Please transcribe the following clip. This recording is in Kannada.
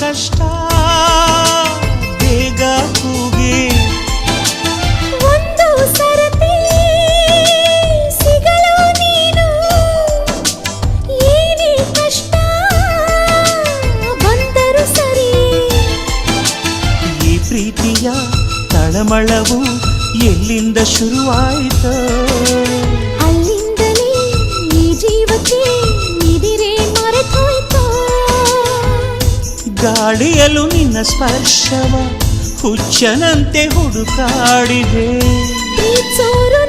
ಕಷ್ಟ ಬೇಗ ಕೂಗೆ ಒಂದು ಸರತಿ ಸಿಗಲು ನೀನು ಏನೇ ಕಷ್ಟ ಬಂದರು ಸರಿ ಈ ಪ್ರೀತಿಯ ತಳಮಳವು ಎಲ್ಲಿಂದ ಶುರುವಾಯಿತು ಅಲ್ಲಿಂದಲೇ ಈ ಜೀವಕ್ಕೆ ನಿದಿರೆ ಮರೆತೋಯ್ತು ಗಾಳಿಯಲು ನಿನ್ನ ಸ್ಪರ್ಶವ ಹುಚ್ಚನಂತೆ ಹುಡುಕಾಡಿದೆ ಪ್ರೀತ್ಸೋರು